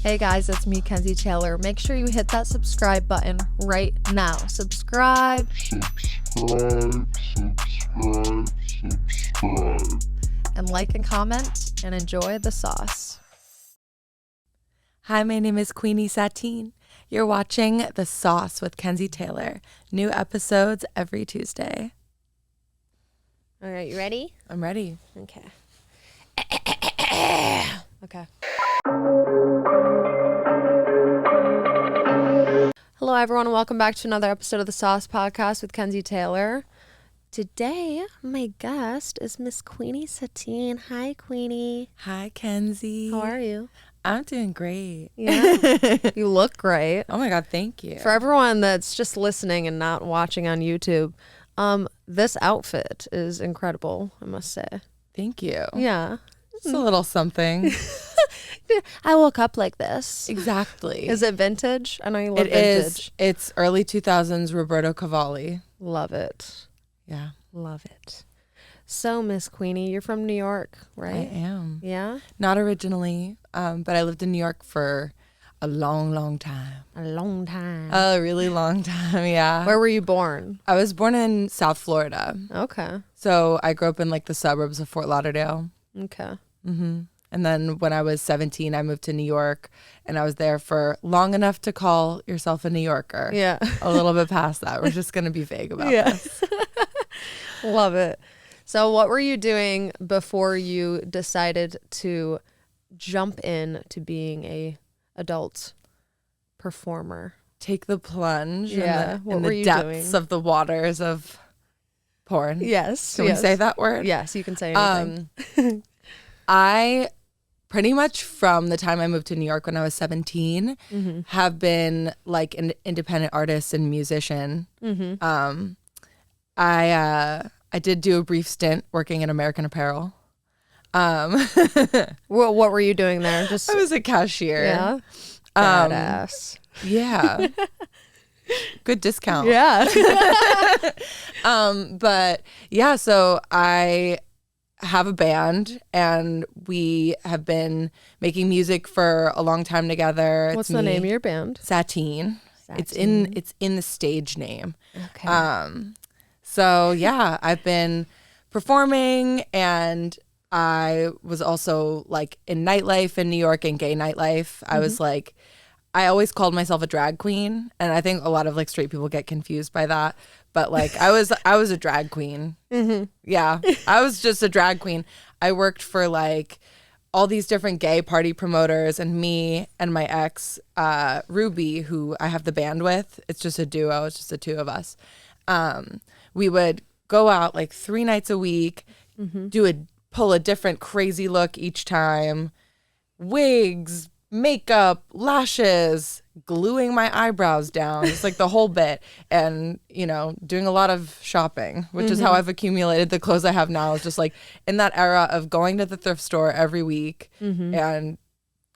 Hey guys, it's me, Kenzie Taylor. Make sure you hit that subscribe button right now. Subscribe. And like and comment and enjoy the sauce. Hi, my name is Queenie Sateen. You're watching The Sauce with Kenzie Taylor. New episodes every Tuesday. All right, you ready? I'm ready. Okay. Okay. Hello, everyone, and welcome back to another episode of the Sauce Podcast with Kenzie Taylor. Today, my guest is Miss Queenie Sateen. Hi, Queenie. Hi, Kenzie. How are you? I'm doing great. Yeah, you look great. Oh my God, thank you. For everyone that's just listening and not watching on YouTube, this outfit is incredible, I must say. Thank you. Yeah. It's a little something. I woke up like this. Exactly. Is it vintage? I know you love It vintage. is. It's early 2000s Roberto Cavalli. Love it. Yeah. Love it. So, Miss Queenie, you're from New York, right? I am. Yeah? Not originally, but I lived in New York for a long time. A long time. A really long time, yeah. Where were you born? I was born in South Florida. Okay. So I grew up in like the suburbs of Fort Lauderdale. Okay. Mm-hmm. And then when I was 17, I moved to New York, and I was there for long enough to call yourself a New Yorker. Yeah. A little bit past that. We're just going to be vague about this. Love it. So what were you doing before you decided to jump in to being a adult performer? Take the plunge Yeah. What in were the you depths doing? of the waters of porn. Yes. Can we say that word? Yes, you can say anything. I pretty much from the time I moved to New York when I was 17 Mm-hmm. have been like an independent artist and musician. Mm-hmm. I did do a brief stint working in American Apparel. What were you doing there? Just I was a cashier. yeah. Um, Badass. Yeah. Good discount. Yeah. But yeah, so I have a band and we have been making music for a long time together. What's the name of your band? Sateen. It's in the stage name. Okay. So yeah, I've been performing, and I was also like in nightlife in New York and gay nightlife. I was like, I always called myself a drag queen, and I think a lot of like straight people get confused by that. But like I was a drag queen. Yeah, I was just a drag queen. I worked for like all these different gay party promoters, and me and my ex, Ruby, who I have the band with. It's just a duo. It's just the two of us. We would go out like 3 nights a week, pull a different crazy look each time, wigs, makeup, lashes, gluing my eyebrows down, just like the whole bit, and doing a lot of shopping, which is how I've accumulated the clothes I have now. It's just like in that era of going to the thrift store every week and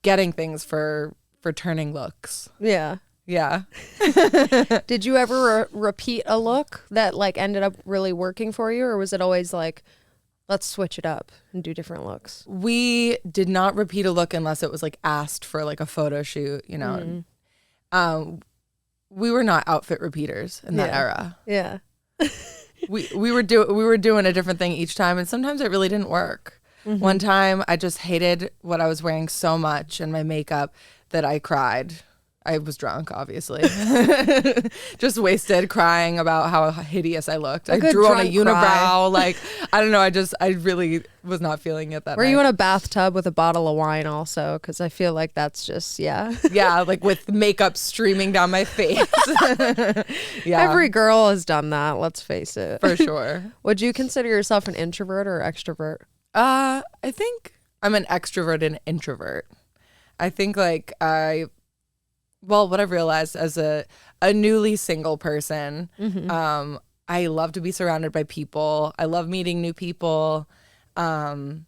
getting things for turning looks. Yeah. Yeah. Did you ever repeat a look that like ended up really working for you, or was it always like, let's switch it up and do different looks? We did not repeat a look unless it was like asked for like a photo shoot, We were not outfit repeaters in that era. Yeah. We were doing a different thing each time, and sometimes it really didn't work. One time I just hated what I was wearing so much and my makeup that I cried. I was drunk, obviously. Just wasted, crying about how hideous I looked. I drew on a unibrow. Like, I don't know. I really was not feeling it that Were night. you in a bathtub with a bottle of wine also? Because I feel like that's just, yeah. Yeah, like with makeup streaming down my face. Yeah. Every girl has done that, let's face it. For sure. Would you consider yourself an introvert or extrovert? I think I'm an extrovert and introvert. I think like what I've realized as a newly single person, I love to be surrounded by people. I love meeting new people. And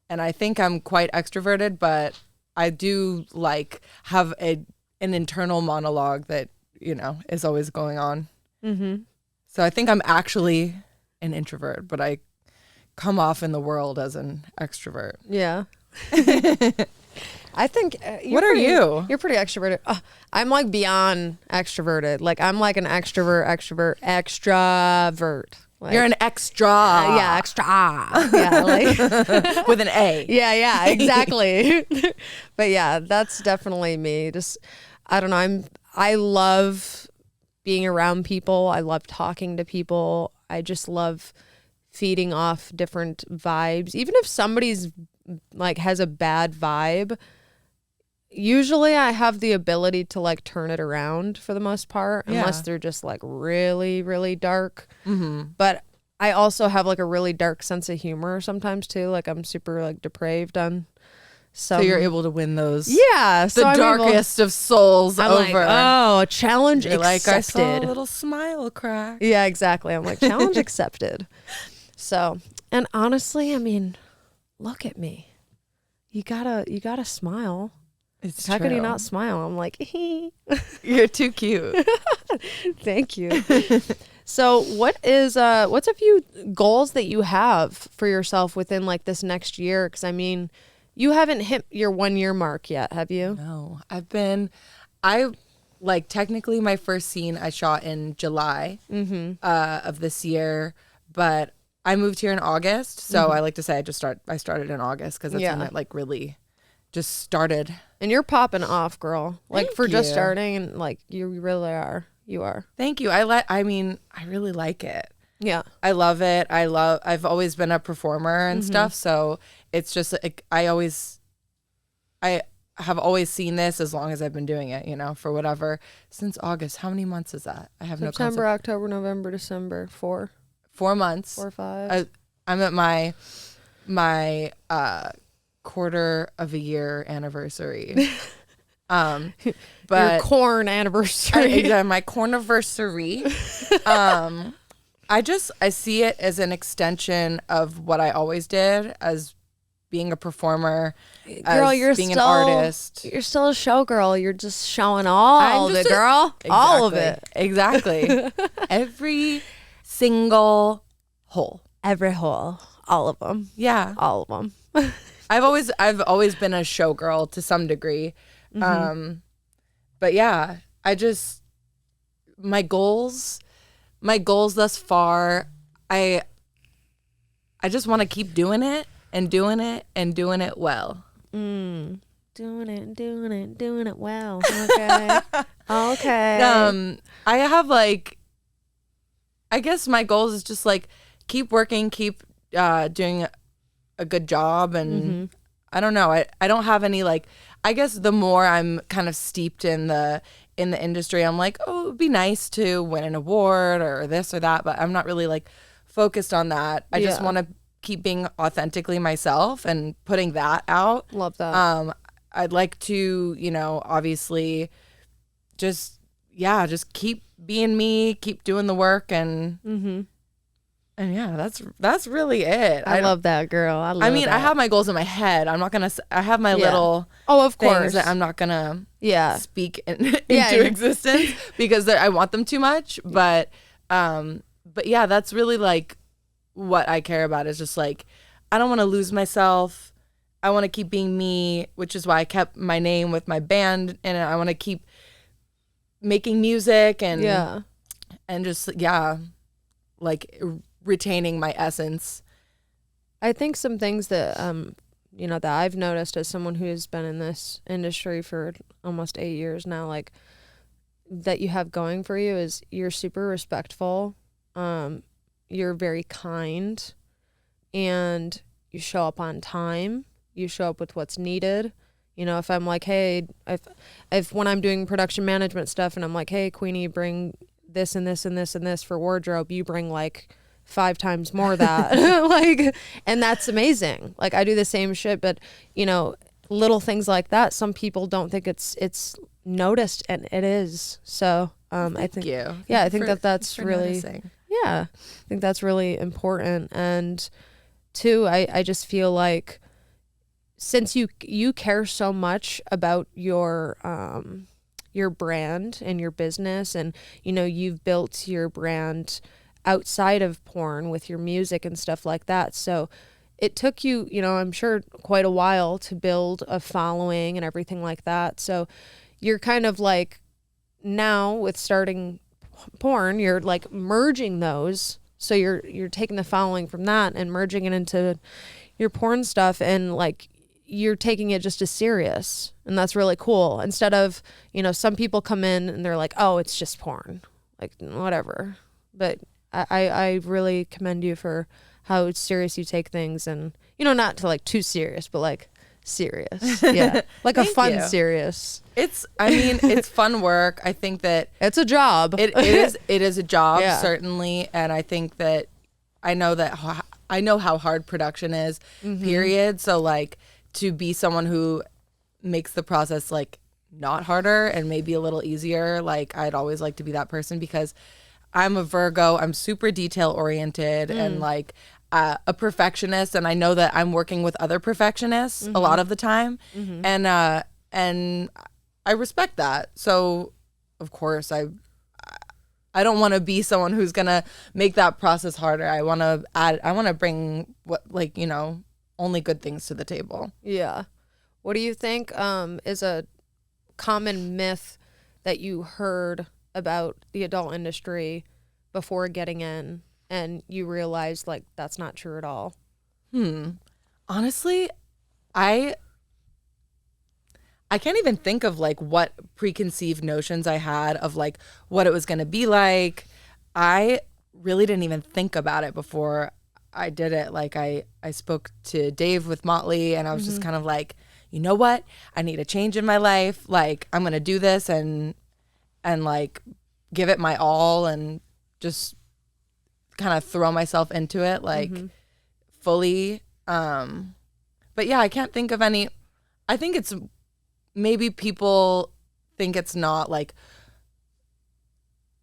I think I'm quite extroverted, but I do like have an internal monologue that, is always going on. So I think I'm actually an introvert, but I come off in the world as an extrovert. Yeah. I think What are you? You're pretty extroverted. I'm like beyond extroverted. Like I'm like an extrovert. Like, You're an extra. Yeah, extra. Yeah, like with an A. yeah, exactly. But yeah, that's definitely me. Just I don't know. I love being around people. I love talking to people. I just love feeding off different vibes. Even if somebody's like has a bad vibe, usually I have the ability to like turn it around for the most part, unless they're just like really, really dark. But I also have like a really dark sense of humor sometimes too. Like I'm super like depraved on some. So you're able to win those. Yeah. The darkest of souls I'm over. like, oh, challenge You're accepted. like, I saw a little smile crack. Yeah, exactly. I'm like, challenge accepted. So, and honestly, I mean, look at me. You gotta smile. It's How true. can you not smile? I'm like, You're too cute. thank you. So what's a few goals that you have for yourself within like this next year? Because I mean, you haven't hit your 1 year mark yet, have you? No, technically my first scene I shot in July of this year, but I moved here in August. So I like to say I started in August because that's when it like really just started. And you're popping off, girl. Like Thank for just you. starting, and like you really are. You are. Thank you. I really like it. Yeah. I love it. I've always been a performer and stuff. So it's just like, I have always seen this as long as I've been doing it, for whatever, since August. How many months is that? I have no concept. September, October, November, December, 4 months. 4 or 5. I'm at my quarter of a year anniversary. But your corn anniversary. My corniversary. I see it as an extension of what I always did as being a performer, Girl, as you're being still an artist. You're still a showgirl. You're just showing all of it, girl. All of it. Exactly. Every single hole. Every hole. All of them. Yeah. All of them. I've always been a showgirl to some degree. But yeah, my goals thus far, I just want to keep doing it and doing it and doing it well. Doing it well. Okay. Okay. I have I guess my goals is just like keep working, keep doing a good job, and I don't know. I don't have any I guess the more I'm kind of steeped in the industry, I'm like, oh, it would be nice to win an award or this or that, but I'm not really focused on that. I just want to keep being authentically myself and putting that out. Love that. I'd like to, obviously just keep being me, keep doing the work, and yeah, that's really it. I love that, girl. I mean, I have my goals in my head. I'm not gonna. I have my little of things course that I'm not gonna speak into Yeah. existence because I want them too much. But yeah, that's really what I care about is just I don't want to lose myself. I want to keep being me, which is why I kept my name with my band, and I want to keep making music and just retaining my essence. I think some things that that I've noticed as someone who's been in this industry for almost 8 years now, that you have going for you is you're super respectful, you're very kind, and you show up on time. You show up with what's needed. If I'm like, hey, if when I'm doing production management stuff and I'm like, hey, Queenie, bring this and this and this and this for wardrobe, you bring 5 times more of that. And that's amazing. I do the same shit, but little things like that, some people don't think it's noticed, and it is. So I think I think that's really noticing. I think that's really important. And two, I just feel like since you care so much about your brand and your business, and you've built your brand outside of porn with your music and stuff like that, so it took you, I'm sure quite a while to build a following and everything like that. So you're kind of like now with starting porn, you're like merging those. So you're taking the following from that and merging it into your porn stuff, and like you're taking it just as serious, and that's really cool. Instead of, some people come in and they're like, oh, it's just porn, like whatever. But I really commend you for how serious you take things, and not to like too serious, but like serious. Yeah. Like a fun serious. It's fun work. I think that it's a job. It is a job, certainly. And I think that I know how hard production is, period. So like to be someone who makes the process like not harder and maybe a little easier, like I'd always like to be that person, because I'm a Virgo. I'm super detail oriented and like a perfectionist, and I know that I'm working with other perfectionists a lot of the time, and I respect that. So of course I don't want to be someone who's gonna make that process harder. I want to bring only good things to the table. Yeah. What do you think is a common myth that you heard about the adult industry before getting in, and you realized like that's not true at all? Honestly, I can't even think of like what preconceived notions I had of like what it was going to be like. I really didn't even think about it before I did it. Like I spoke to Dave with Motley, and I was just kind of like, you know what? I need a change in my life. Like I'm going to do this and like give it my all and just kind of throw myself into it like fully. But yeah, I can't think of any. I think it's maybe people think it's not like,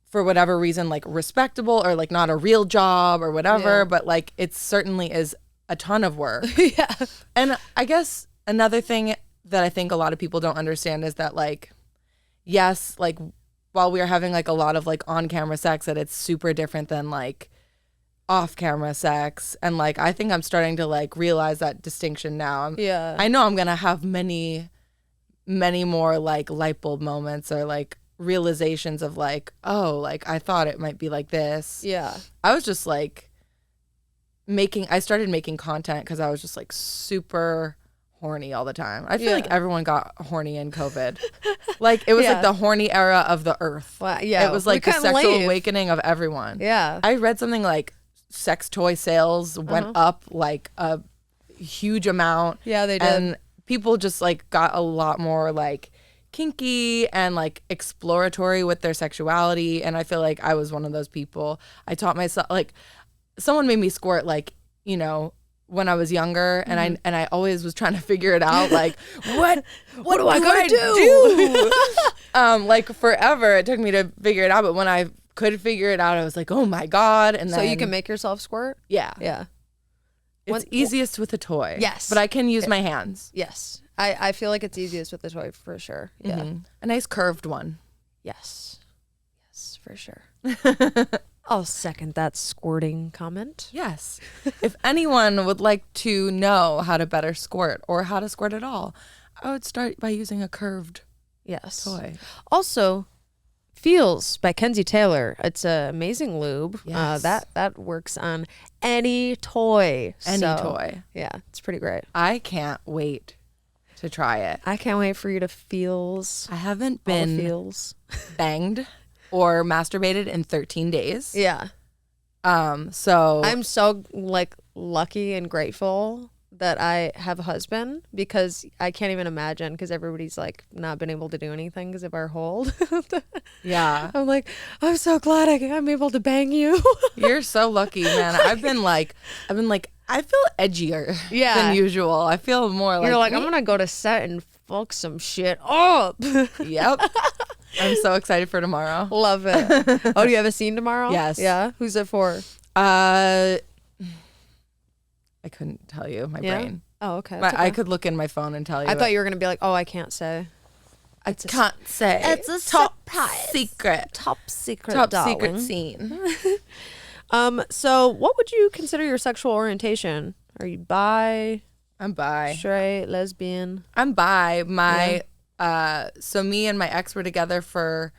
for whatever reason, like respectable or like not a real job or whatever, but like it certainly is a ton of work. Yeah. And I guess another thing that I think a lot of people don't understand is that like, yes, like while we are having like a lot of like on-camera sex, that it's super different than like off-camera sex. And like I think I'm starting to like realize that distinction now. I know I'm gonna have many more like light bulb moments or like realizations of like, oh, like I thought it might be like this. Yeah. I was just like I started making content because I was just like super horny all the time. I feel like everyone got horny in COVID. Like it was like the horny era of the earth. Well, yeah. It was like the sexual awakening of everyone. Yeah. I read something like sex toy sales went up like a huge amount. Yeah, they did. And people just like got a lot more like kinky and like exploratory with their sexuality, and I feel like I was one of those people. I taught myself, like someone made me squirt like, when I was younger, and I always was trying to figure it out, like what do I do? Like forever it took me to figure it out, but when I could figure it out, I was like, oh my god. And so you can make yourself squirt? Yeah. It's easiest with a toy. Yes. But I can use my hands. Yes. I feel like it's easiest with the toy for sure. Yeah. A nice curved one. Yes, for sure. I'll second that squirting comment. Yes. If anyone would like to know how to better squirt or how to squirt at all, I would start by using a curved toy. Also, FEELZ by Kenzie Taylor. It's an amazing lube. Yes. That works on any toy. Toy. Yeah, it's pretty great. I can't wait to try it. I can't wait for you to FEELZ. I haven't been banged or masturbated in 13 days. Yeah. So I'm so like lucky and grateful that I have a husband, because I can't even imagine, because everybody's like not been able to do anything because of our hold. Yeah. I'm like, I'm so glad I'm able to bang you. You're so lucky, man. I've been like I feel edgier than usual. I feel more like you're like, I'm gonna go to set and fuck some shit up. Yep. I'm so excited for tomorrow. Love it. Oh, do you have a scene tomorrow? Yes. Yeah. Who's it for? I couldn't tell you. My brain. Oh, okay. I could look in my phone and tell you. I thought you were gonna be like, oh, I can't say. I can't say. It's a top surprise. secret. Top secret. Top darling. secret scene. So what would you consider your sexual orientation? Are you bi, I'm bi. straight, lesbian? I'm bi. So me and my ex were together for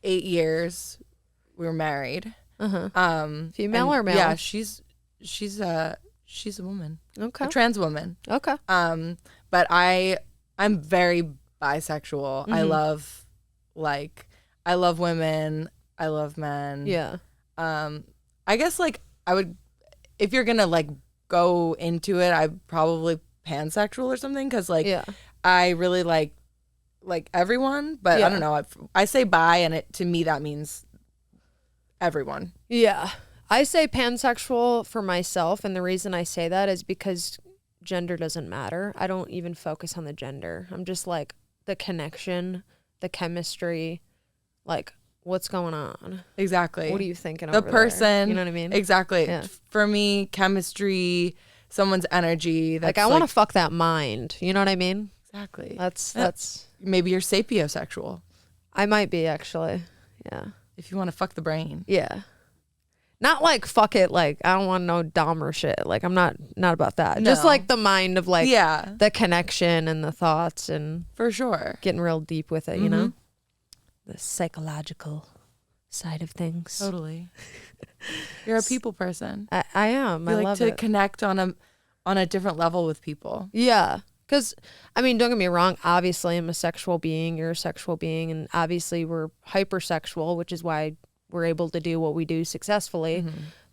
8 years. We were married. Female or male? Yeah, she's a woman. Okay. A trans woman. Okay. But I'm very bisexual. I love women. I love men. Yeah. I guess like I would, if you're gonna like go into it, I'd probably pansexual or something, because like I really like everyone, but I don't know. I say bi, and to me that means everyone. Yeah. I say pansexual for myself, and the reason I say that is because gender doesn't matter. I don't even focus on the gender. I'm just like the connection, the chemistry, like what's going on. Exactly. What are you thinking the over person there? You know what I mean? Exactly. Yeah. For me, chemistry, someone's energy. That's like I want to fuck that mind. You know what I mean? Exactly. That's maybe you're sapiosexual. I might be, actually. Yeah. If you want to fuck the brain. Yeah. Not like fuck it, like I don't want no dom or shit. Like I'm not about that. No. Just like the mind of like Yeah. the connection and the thoughts and For sure. getting real deep with it, you know? The psychological side of things. Totally. You're a people person. I am. You I like love to it. connect on a different level with people. Yeah. Because, I mean, don't get me wrong. Obviously, I'm a sexual being. You're a sexual being. And obviously, we're hypersexual, which is why we're able to do what we do successfully.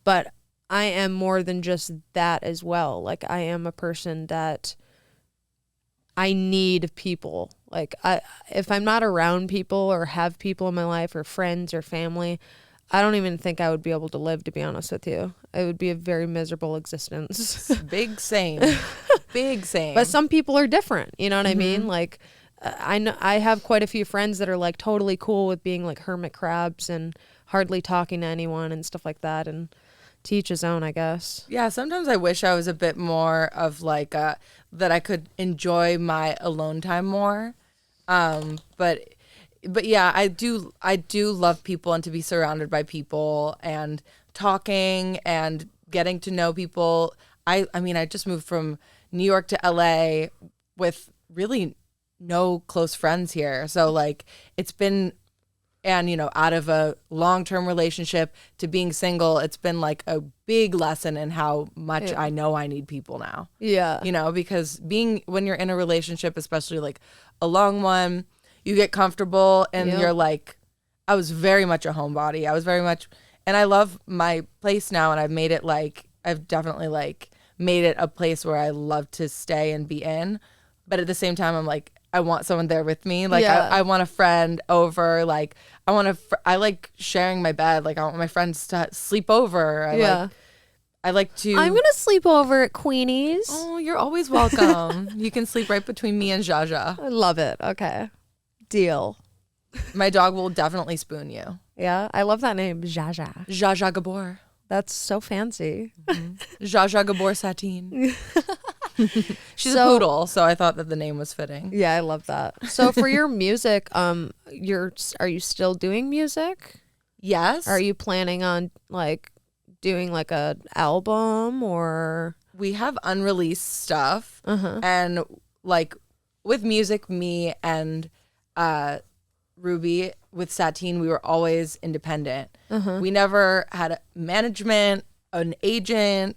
But I am more than just that as well. Like, I am a person that I need people. Like, if I'm not around people or have people in my life or friends or family, I don't even think I would be able to live, to be honest with you. It would be a very miserable existence. Big same. Big same. But some people are different. You know what I mean? Like, I know I have quite a few friends that are like totally cool with being like hermit crabs and hardly talking to anyone and stuff like that. And to each his own, I guess. Yeah, sometimes I wish I was a bit more of like that I could enjoy my alone time more. But yeah, I do love people and to be surrounded by people and talking and getting to know people. I mean, I just moved from New York to LA with really no close friends here. So like it's been, and you know, out of a long-term relationship to being single, it's been like a big lesson in how much I know I need people now. Yeah. You know, because when you're in a relationship, especially like a long one, you get comfortable and you're like, I was very much a homebody. I was very much, and I love my place now, and I've definitely like made it a place where I love to stay and be in. But at the same time, I'm like, I want someone there with me. Like I want a friend over. Like I like sharing my bed. Like I want my friends to sleep over. I like to. I'm gonna sleep over at Queenie's. Oh, you're always welcome. You can sleep right between me and Jaja. I love it. Okay. Deal. My dog will definitely spoon you. Yeah, I love that name, Jaja. Jaja Gabor. That's so fancy. Jaja Gabor Sateen. She's a poodle, so I thought that the name was fitting. Yeah, I love that. So for your music, are you still doing music? Yes. Are you planning on like doing like a album or? We have unreleased stuff, and like with music, me and Ruby with Sateen, we were always independent. We never had a management, an agent.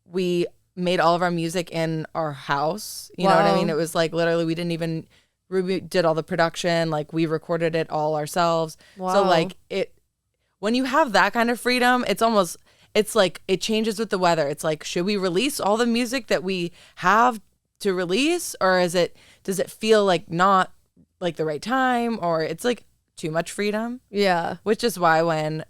We made all of our music in our house. You know what I mean? It was like literally Ruby did all the production, like we recorded it all ourselves. Wow. So like when you have that kind of freedom, it's like it changes with the weather. It's like, should we release all the music that we have to release, or does it feel like not like the right time, or it's like too much freedom? Yeah. Which is why when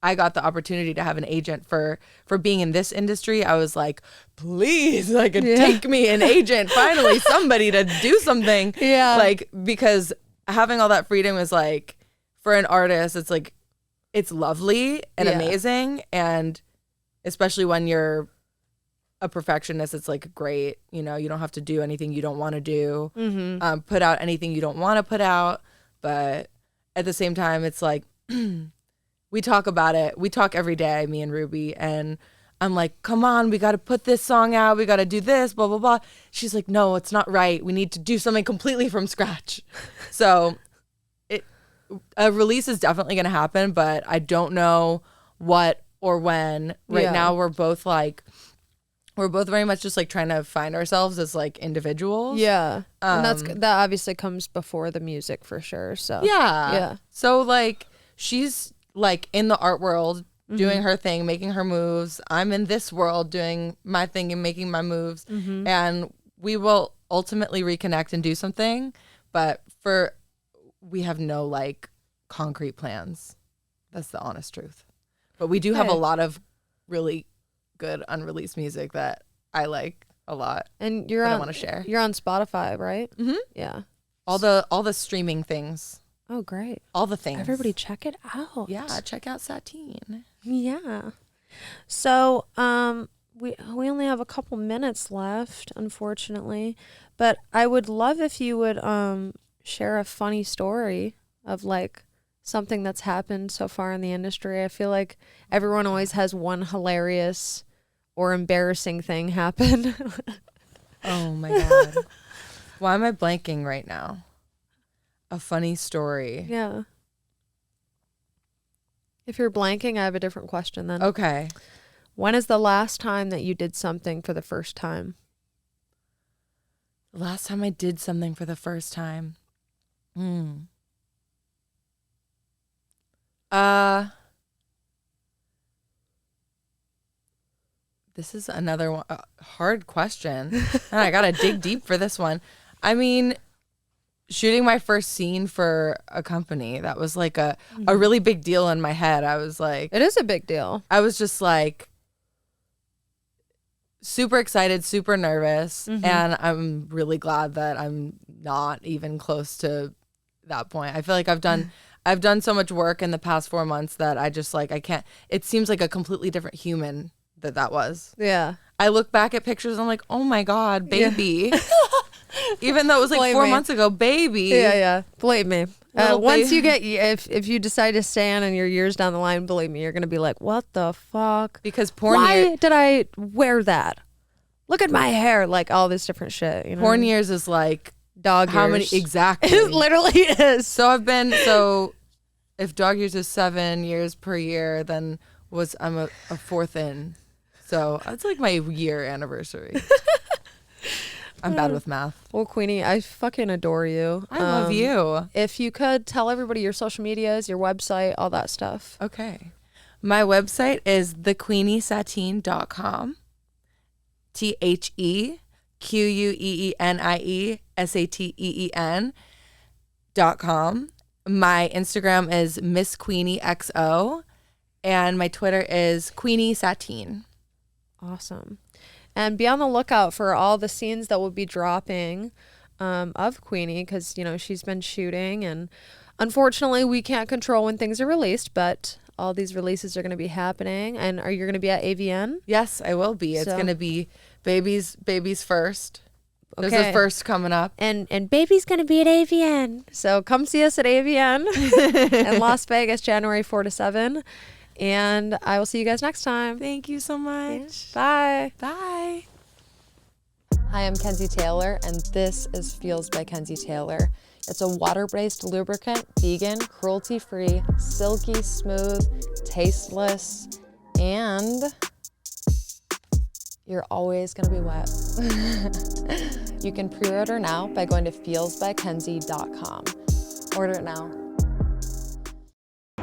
I got the opportunity to have an agent for being in this industry, I was like, please, like take me an agent, finally somebody to do something. Yeah. Like, because having all that freedom is like, for an artist, it's like, it's lovely and amazing. And especially when you're a perfectionist, it's like great. You know, you don't have to do anything you don't want to do, put out anything you don't want to put out. But at the same time, it's like, we talk about it. We talk every day, me and Ruby. And I'm like, come on, we got to put this song out. We got to do this, blah, blah, blah. She's like, no, it's not right. We need to do something completely from scratch. So a release is definitely going to happen, but I don't know what or when. Right now, we're both very much just like trying to find ourselves as like individuals. Yeah. And that obviously comes before the music for sure. So yeah. So like she's like in the art world doing her thing, making her moves. I'm in this world doing my thing and making my moves. And we will ultimately reconnect and do something. But we have no like concrete plans. That's the honest truth. But we do have a lot of really good unreleased music that I like a lot. And I want to share. You're on Spotify, right? Mm-hmm. Yeah. All the streaming things. Oh, great. All the things. Everybody check it out. Yeah, check out Sateen. Yeah. So, we only have a couple minutes left, unfortunately, but I would love if you would share a funny story of like something that's happened so far in the industry. I feel like everyone always has one hilarious or embarrassing thing happen. Oh my God. Why am I blanking right now? A funny story. Yeah. If you're blanking, I have a different question then. Okay. When is the last time that you did something for the first time? The last time I did something for the first time. This is another one, hard question. And I gotta dig deep for this one. I mean, shooting my first scene for a company, that was like a really big deal in my head. I was like, It is a big deal. I was just like super excited, super nervous, and I'm really glad that I'm not even close to that point. I feel like I've done so much work in the past 4 months that I just like I can't. It seems like a completely different human that was. Yeah. I look back at pictures and I'm like, oh my God, baby. Yeah. Even though it was like Blame 4 me. months ago, baby. Yeah. Believe me. Little Once baby. you get, if you decide to stand and you're years down the line, believe me, you're going to be like, what the fuck? Because porn Why did I wear that? Look at my hair. Like all this different shit. You know? porn years is like Dog how years. many exactly. It literally is. So if dog years is 7 years per year, then I'm a fourth in. So it's like my year anniversary. I'm bad with math. Well, Queenie, I fucking adore you. I love you. If you could tell everybody your social medias, your website, all that stuff. Okay. My website is thequeeniesateen.com. TheQueenieSateen.com. My Instagram is Miss Queenie XO, and my Twitter is Queenie Sateen. Awesome. And be on the lookout for all the scenes that will be dropping of Queenie, because, you know, she's been shooting, and unfortunately we can't control when things are released, but all these releases are going to be happening. And are you going to be at AVN? Yes, I will be. It's going to be babies first. There's Okay. a first coming up. And baby's going to be at AVN. So come see us at AVN in Las Vegas, January 4 to 7. And I will see you guys next time. Thank you so much. Bye. Bye. Hi, I'm Kenzie Taylor, and this is FEELZ by Kenzie Taylor. It's a water-based lubricant, vegan, cruelty-free, silky smooth, tasteless, and you're always gonna be wet. You can pre-order now by going to feelzbykenzie.com. Order it now.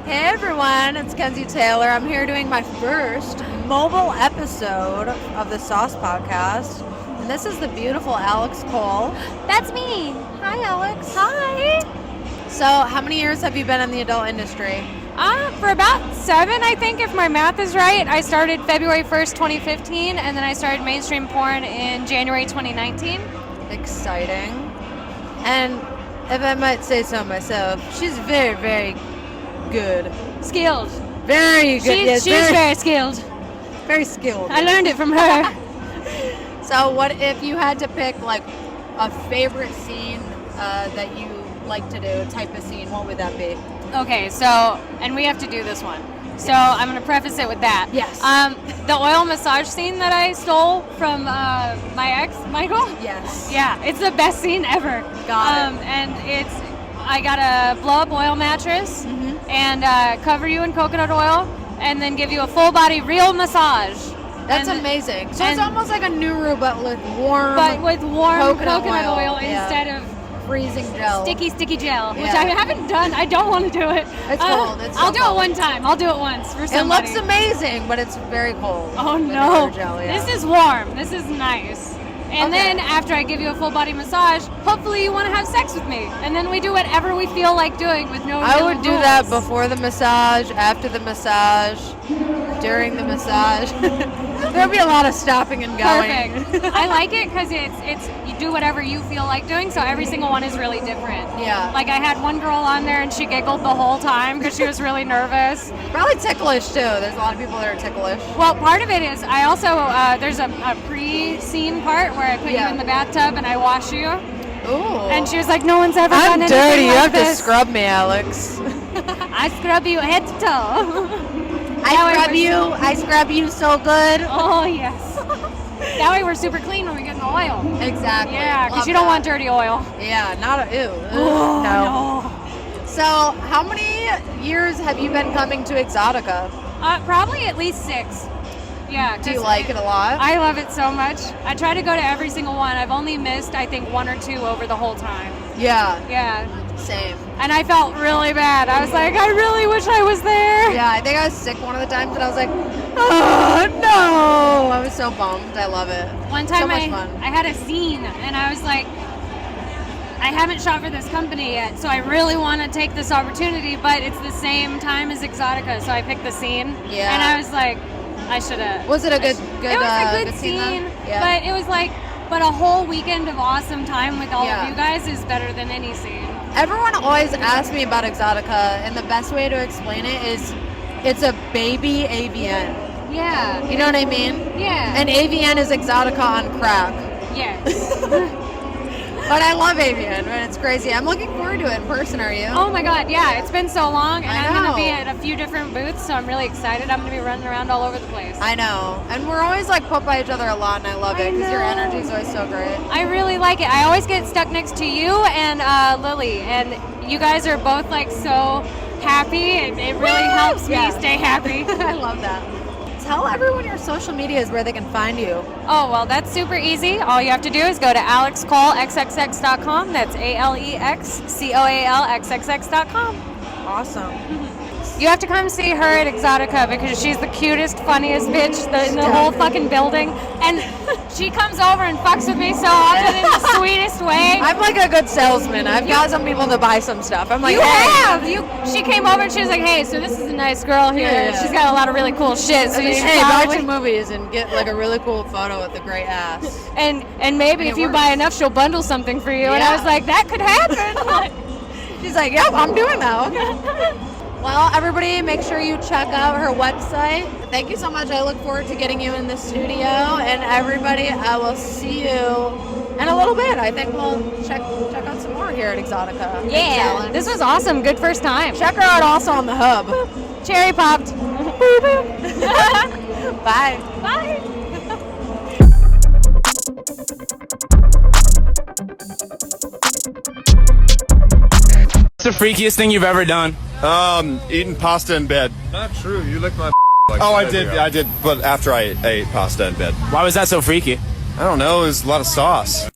Hey everyone, it's Kenzie Taylor. I'm here doing my first mobile episode of the Sauce Podcast. And this is the beautiful Alex Cole. That's me. Hi, Alex. Hi. So, how many years have you been in the adult industry? For about 7, I think, if my math is right. I started February 1st, 2015, and then I started mainstream porn in January 2019. Exciting. And if I might say so myself, she's very, very good. Skilled. Very good. She's very skilled. very skilled. I learned it from her. So what if you had to pick like a favorite scene that you like to do, type of scene, what would that be? Okay, so, and we have to do this one. So I'm going to preface it with that. Yes. The oil massage scene that I stole from my ex, Michael. Yes. Yeah, it's the best scene ever. Got it. And I got a blow-up oil mattress and cover you in coconut oil and then give you a full-body real massage. That's amazing. So it's almost like a Nuru, but with warm coconut oil instead of freezing gel. Sticky gel, which I haven't done. I don't want to do it. It's cold. It's so I'll do it cold. one time. I'll do it once for somebody. It looks amazing, but it's very cold. Oh with no! the gel, yeah. This is warm. This is nice. And then after I give you a full body massage, hopefully you want to have sex with me. And then we do whatever we feel like doing with no I real would do rules. that before the massage, after the massage, during the massage. There'll be a lot of stopping and going. Perfect. I like it because it's you do whatever you feel like doing. So every single one is really different. Yeah. Like I had one girl on there and she giggled the whole time because she was really nervous. Probably ticklish too. There's a lot of people that are ticklish. Well, part of it is I also there's a pre-scene part where I put you in the bathtub and I wash you. Ooh. And she was like, no one's ever I'm done dirty. anything You like have this. to scrub me, Alex. I scrub you head to toe. I scrub you so good. Oh, yes. That way we're super clean when we get in the oil. Exactly. Yeah, because Love you don't that. want dirty oil. Yeah, not a ew. Oh, no. So, how many years have you been coming to Exxxotica? Probably at least 6. Yeah. Do you like it a lot? I love it so much. I try to go to every single one. I've only missed, I think, 1 or 2 over the whole time. Yeah. Yeah. Same. And I felt really bad. I was like, I really wish I was there. Yeah, I think I was sick one of the times and I was like, oh no. I was so bummed. I love it. One time so much fun. I had a scene and I was like, I haven't shot for this company yet, so I really want to take this opportunity, but it's the same time as Exxxotica, so I picked the scene. Yeah. And I was like, I should have. Was it a good It was a good scene? scene, Yeah. but it was like, but a whole weekend of awesome time with all Yeah. of you guys is better than any scene. Everyone always asks me about Exxxotica, and the best way to explain it is it's a baby AVN. Yeah. You know what I mean? Yeah. And AVN is Exxxotica on crack. Yes. But I love AVN, and it's crazy. I'm looking forward to it in person, are you? Oh my God, yeah, it's been so long, and I I'm going to know. be at a few different booths, so I'm really excited. I'm going to be running around all over the place. I know. And we're always like put by each other a lot, and I love it because your energy is always so great. I really like it. I always get stuck next to you and Lily, and you guys are both like so happy, and it really helps me stay happy. I love that. Tell everyone your social media is where they can find you. Oh, well, that's super easy. All you have to do is go to alexcoalxxx.com. That's ALEXCOALXXX.com. Awesome. You have to come see her at Exxxotica because she's the cutest, funniest bitch in the whole fucking building. And she comes over and fucks with me so often in the sweetest way. I'm like a good salesman. I've got some people to buy some stuff. I'm like, You hey. have. She came over and she was like, hey, so this is a nice girl here. Yeah. She's got a lot of really cool shit. So I you mean, should hey, buy probably... 2 movies and get like a really cool photo with a great ass. And maybe And if it you works. buy enough, she'll bundle something for you. And I Yeah. was like, that could happen. She's like, yep, I'm doing that. Okay. Well, everybody, make sure you check out her website. Thank you so much. I look forward to getting you in the studio. And everybody, I will see you in a little bit. I think we'll check out some more here at Exxxotica. Thanks, Yeah, Alex. this was awesome. Good first time. Check her out also on the hub. Cherry popped. Bye. Bye. What's the freakiest thing you've ever done? Eating pasta in bed. Not true. You licked my like Oh, I 5 did, ago. I did, but after I ate pasta in bed. Why was that so freaky? I don't know, it was a lot of sauce.